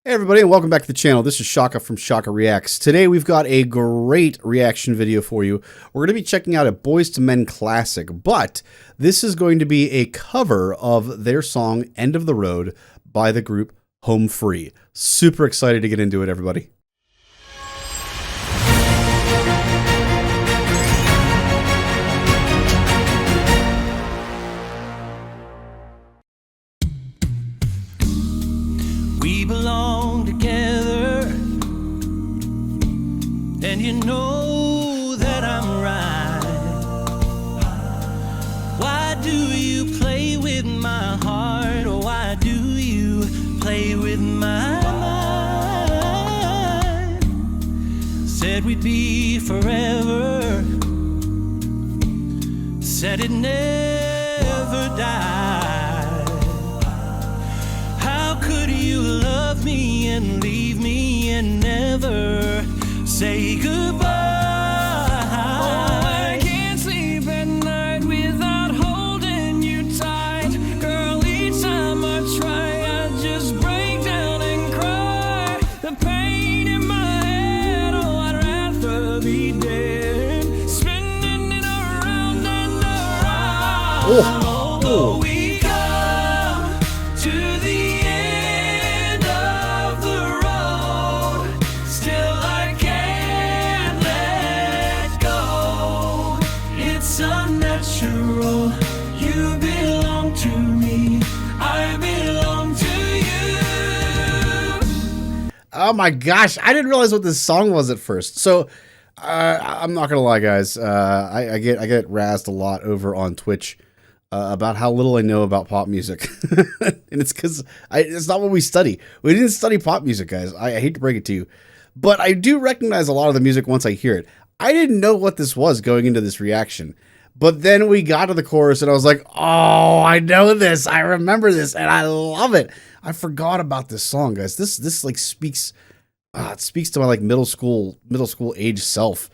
Hey everybody, and welcome back to the channel. This is Shaka from Shaka Reacts. Today we've got a great reaction video for you. We're going to be checking out a BOYZ II Men classic, but this is going to be a cover of their song End of the Road by the group Home Free. Super excited to get into it, everybody. We belong together, and you know that I'm right. Why do you play with my heart, or why do you play with my mind? Said we'd be forever, said it never died. You love me and leave me and never say goodbye. Oh, I can't sleep at night without holding you tight. Girl, each time I try, I just break down and cry. The pain in my head, oh, I'd rather be dead. Spinning it around and around. Although we come to the unnatural, you belong to me, I belong to you. Oh my gosh, I didn't realize what this song was at first. So I'm not gonna lie, guys. I get razzed a lot over on Twitch about how little I know about pop music, and it's because it's not what we study. We didn't study pop music, guys. I hate to break it to you, but I do recognize a lot of the music once I hear it. I didn't know what this was going into this reaction. But then we got to the chorus and I was like, oh, I know this. I remember this and I love it. I forgot about this song, guys. This like speaks, it speaks to my like middle school age self.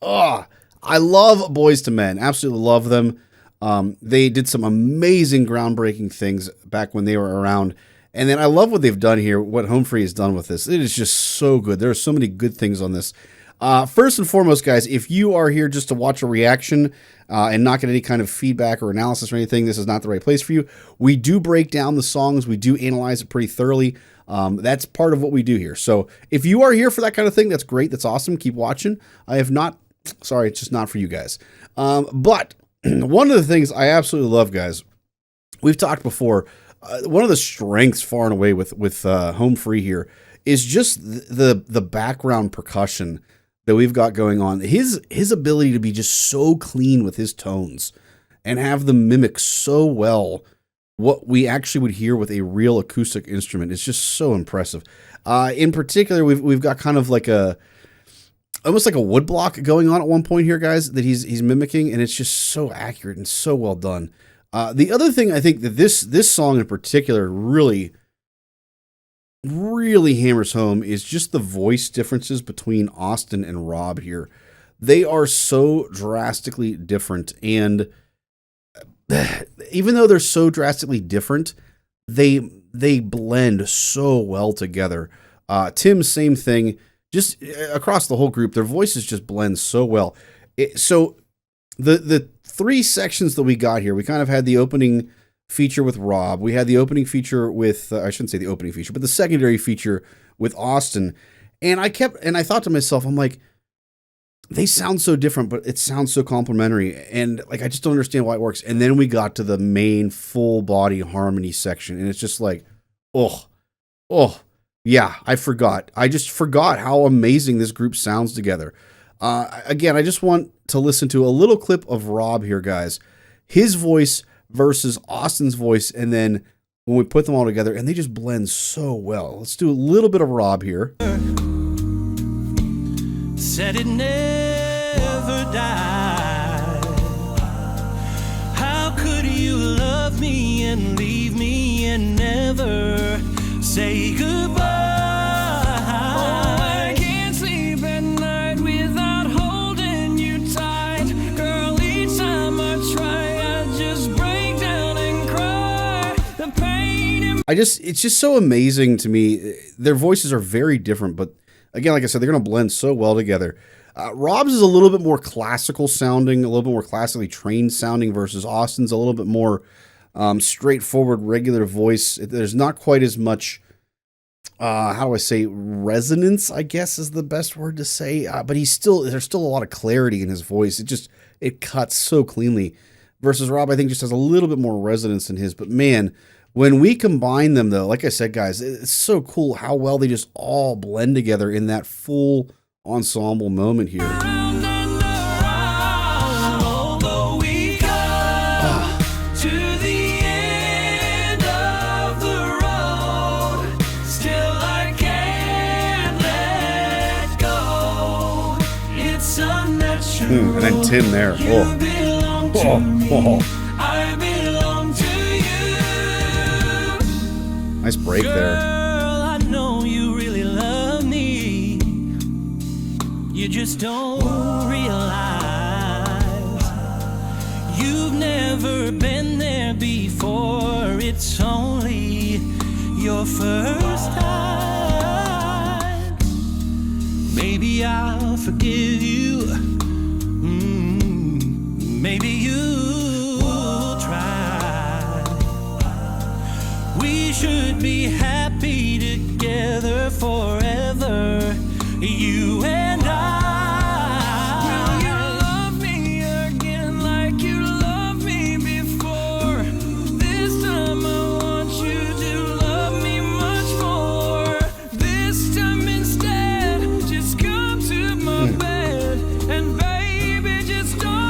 Oh, I love BOYZ II Men. Absolutely love them. They did some amazing groundbreaking things back when they were around. And then I love what they've done here, what Home Free has done with this. It is just so good. There are so many good things on this. First and foremost, guys, if you are here just to watch a reaction and not get any kind of feedback or analysis or anything, this is not the right place for you. We do break down the songs. We do analyze it pretty thoroughly. That's part of what we do here. So if you are here for that kind of thing, that's great. That's awesome. Keep watching. I have not, sorry, it's just not for you guys. But one of the things I absolutely love, guys, we've talked before, one of the strengths far and away with Home Free here is just the background percussion that we've got going on. His ability to be just so clean with his tones and have them mimic so well what we actually would hear with a real acoustic instrument is just so impressive. In particular, we've got kind of like almost like a woodblock going on at one point here, guys, that he's mimicking, and it's just so accurate and so well done. The other thing I think that this song in particular really hammers home is just the voice differences between Austin and Rob here. They are so drastically different, and even though they're so drastically different, they blend so well together. Tim, same thing, just across the whole group, their voices just blend so well. So the three sections that we got here, we kind of had the opening feature with Rob. We had the opening feature with, I shouldn't say the opening feature, but the secondary feature with Austin. And I thought to myself, I'm like, they sound so different, but it sounds so complimentary. And like, I just don't understand why it works. And then we got to the main full body harmony section. And it's just like, oh, yeah, I just forgot how amazing this group sounds together. Again, I just want to listen to a little clip of Rob here, guys. His voice versus Austin's voice, and then when we put them all together, and they just blend so well. Let's do a little bit of Rob here. Said it never died. How could you love me and leave me and never say goodbye? Oh, I can't sleep at night without holding you tight. Girl, each time I try, I just break down and cry. The pain in it's just so amazing to me. Their voices are very different, but again, like I said, they're going to blend so well together. Rob's is a little bit more classical sounding, a little bit more classically trained sounding versus Austin's a little bit more straightforward, regular voice. There's not quite as much, how do I say, resonance, I guess is the best word to say. But there's still a lot of clarity in his voice. It cuts so cleanly. Versus Rob, I think, just has a little bit more resonance in his. But man, when we combine them, though, like I said, guys, it's so cool how well they just all blend together in that full ensemble moment here. And then Tim there. Nice break there. I know you really love me. You just don't realize you've never been there before. It's only your first time. Maybe I'll forgive you. Maybe you'll try. We should be happy together forever, you and I. Will you love me again like you loved me before? This time I want you to love me much more. This time instead, just come to my bed and baby, just don't.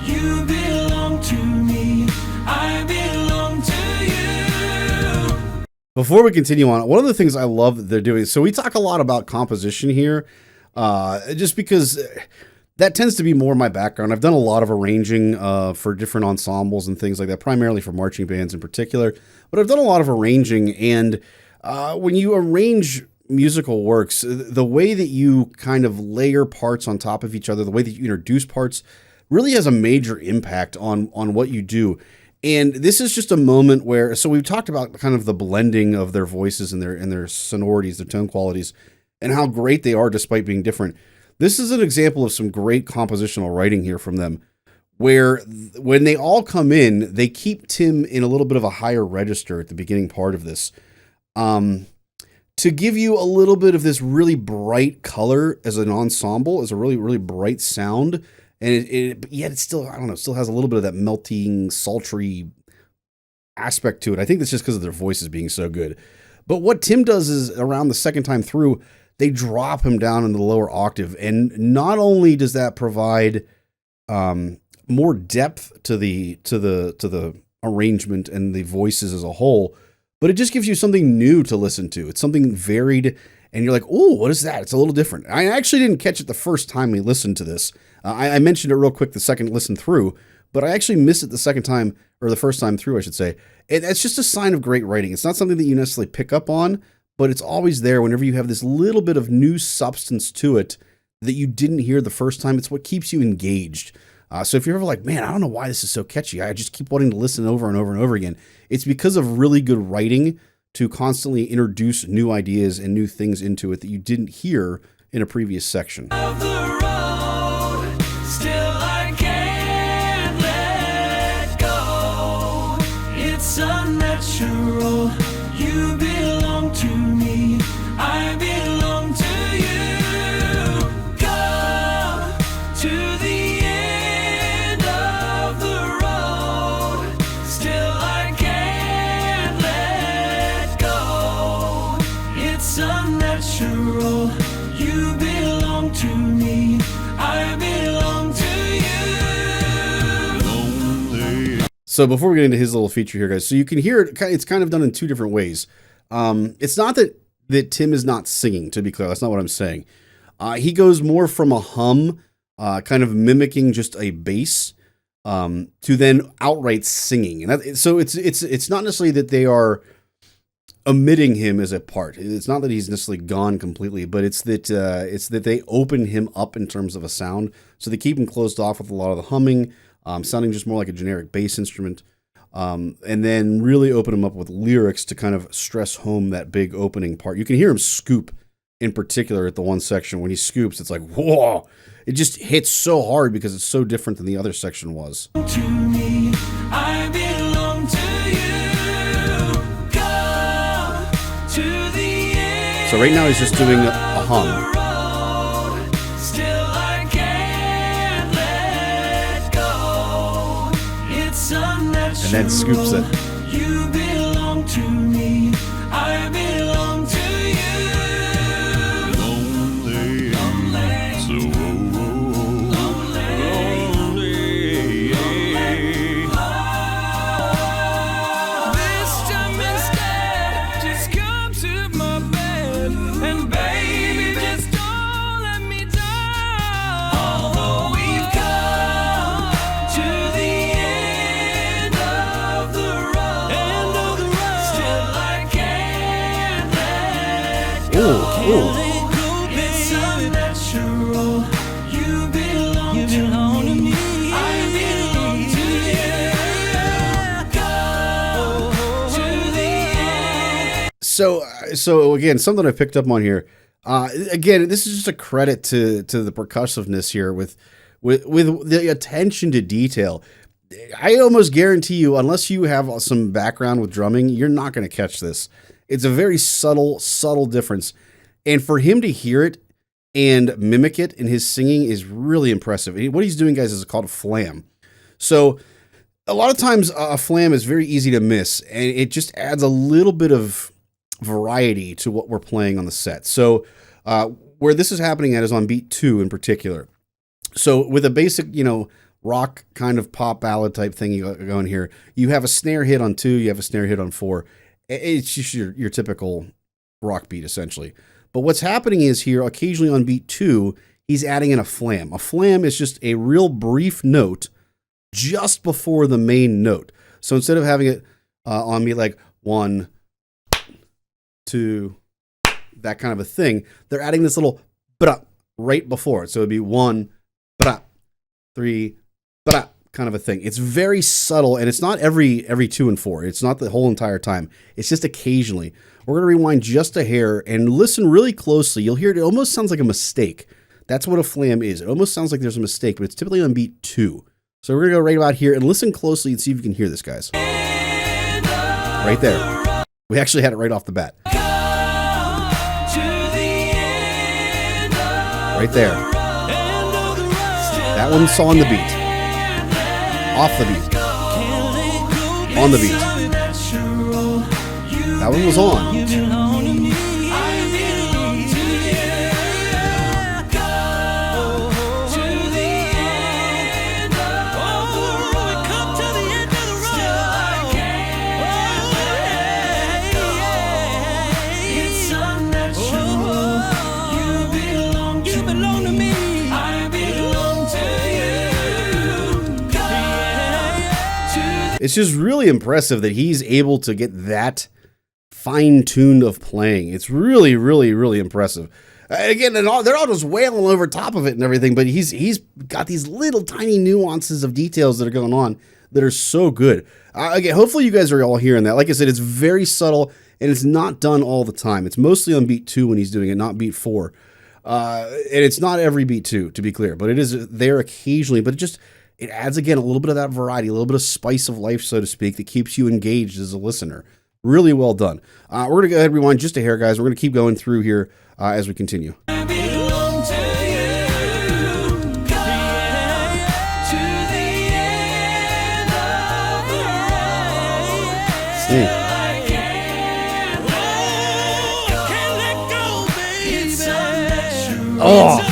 You belong to me, I belong to you. Before we continue on, one of the things I love that they're doing, so we talk a lot about composition here, just because that tends to be more my background. I've done a lot of arranging for different ensembles and things like that, primarily for marching bands in particular, but I've done a lot of arranging, and when you arrange musical works, the way that you kind of layer parts on top of each other, the way that you introduce parts really has a major impact on what you do. And this is just a moment where, so we've talked about kind of the blending of their voices and their sonorities, their tone qualities, and how great they are despite being different. This is an example of some great compositional writing here from them, where when they all come in, they keep Tim in a little bit of a higher register at the beginning part of this. To give you a little bit of this really bright color as an ensemble, as a really, really bright sound. And yet it's still, I don't know, still has a little bit of that melting, sultry aspect to it. I think that's just because of their voices being so good. But what Tim does is around the second time through, they drop him down in the lower octave. And not only does that provide more depth to the arrangement and the voices as a whole, but it just gives you something new to listen to. It's something varied, and you're like, oh, what is that? It's a little different. I actually didn't catch it the first time we listened to this. I mentioned it real quick the second listen through, but I actually missed it the second time, or the first time through, I should say. And that's just a sign of great writing. It's not something that you necessarily pick up on, but it's always there whenever you have this little bit of new substance to it that you didn't hear the first time. It's what keeps you engaged. So if you're ever like, man, I don't know why this is so catchy, I just keep wanting to listen over and over and over again, it's because of really good writing to constantly introduce new ideas and new things into it that you didn't hear in a previous section. Of the road, still I can't let go. It's unnatural. You belong to me, I belong to you. Come to the end of the road, still I can't let go. It's unnatural. You belong to me, I belong to you. So before we get into his little feature here, guys, so you can hear it, it's kind of done in two different ways. It's not that Tim is not singing, to be clear. That's not what I'm saying. He goes more from a hum, kind of mimicking just a bass, to then outright singing. And so it's not necessarily that they are omitting him as a part. It's not that he's necessarily gone completely, but it's that they open him up in terms of a sound. So they keep him closed off with a lot of the humming, sounding just more like a generic bass instrument, and then really open him up with lyrics to kind of stress home that big opening part. You can hear him scoop in particular at the one section. When he scoops, it's like, whoa! It just hits so hard because it's so different than the other section was. To me, I belong to you. Come to the end. So right now he's just doing a hum. Still I can't let go. It's unnatural. And then scoops it. You belong to me. I belong to you. Lonely, lonely, so it's unnatural. You belong to me. I belong to you. Go to the end. So again, something I picked up on here. Again, this is just a credit to the percussiveness here with the attention to detail. I almost guarantee you, unless you have some background with drumming, you're not going to catch this. It's a very subtle difference. And for him to hear it and mimic it in his singing is really impressive. What he's doing, guys, is called a flam. So a lot of times a flam is very easy to miss, and it just adds a little bit of variety to what we're playing on the set. So where this is happening at is on beat 2 in particular. So with a basic, rock kind of pop ballad type thing going here, you have a snare hit on 2, you have a snare hit on 4. It's just your typical rock beat, essentially. But what's happening is here, occasionally on beat 2, he's adding in a flam. A flam is just a real brief note just before the main note. So instead of having it on beat like 1, 2, that kind of a thing, they're adding this little bra right before it. So it'd be 1, bra, 3, bra, kind of a thing. It's very subtle, and it's not every 2 and 4. It's not the whole entire time. It's just occasionally. We're going to rewind just a hair and listen really closely. You'll hear it almost sounds like a mistake. That's what a flam is. It almost sounds like there's a mistake, but it's typically on beat 2. So we're going to go right about here and listen closely and see if you can hear this, guys. Right there. We actually had it right off the bat. Right there. That one's on the beat. Off the beat. On the beat. That one was on. It's just really impressive that he's able to get that fine-tuned of playing. It's really, really, really impressive. Again, they're all just wailing over top of it and everything, but he's got these little tiny nuances of details that are going on that are so good. Again, hopefully you guys are all hearing that. Like I said, it's very subtle, and it's not done all the time. It's mostly on beat 2 when he's doing it, not beat 4. And it's not every beat 2, to be clear, but it is there occasionally. But it adds, again, a little bit of that variety, a little bit of spice of life, so to speak, that keeps you engaged as a listener. Really well done. We're going to go ahead and rewind just a hair, guys. We're going to keep going through here as we continue. Oh!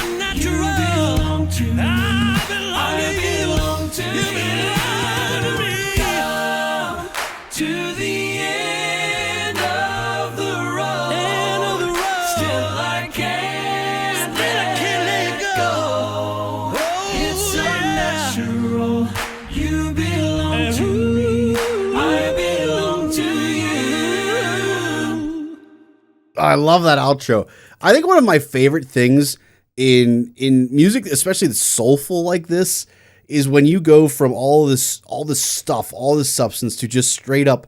I love that outro. I think one of my favorite things in music, especially the soulful like this, is when you go from all this stuff, all this substance to just straight up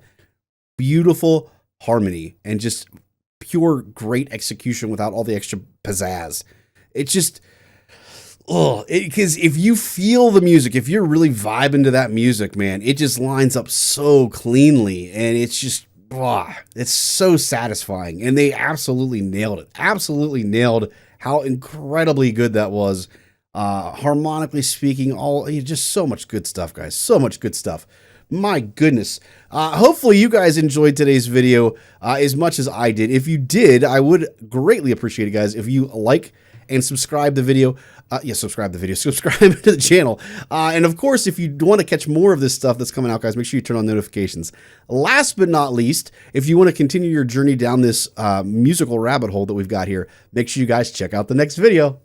beautiful harmony and just pure great execution without all the extra pizzazz. It's just, because if you feel the music, if you're really vibing to that music, man, it just lines up so cleanly, and it's just, it's so satisfying. And they absolutely nailed it. Absolutely nailed how incredibly good that was. Harmonically speaking, just so much good stuff, guys. So much good stuff. My goodness. Hopefully you guys enjoyed today's video as much as I did. If you did, I would greatly appreciate it, guys, if you like and subscribe the video. Subscribe to the channel. And of course, if you want to catch more of this stuff that's coming out, guys, make sure you turn on notifications. Last but not least, if you want to continue your journey down this musical rabbit hole that we've got here, make sure you guys check out the next video.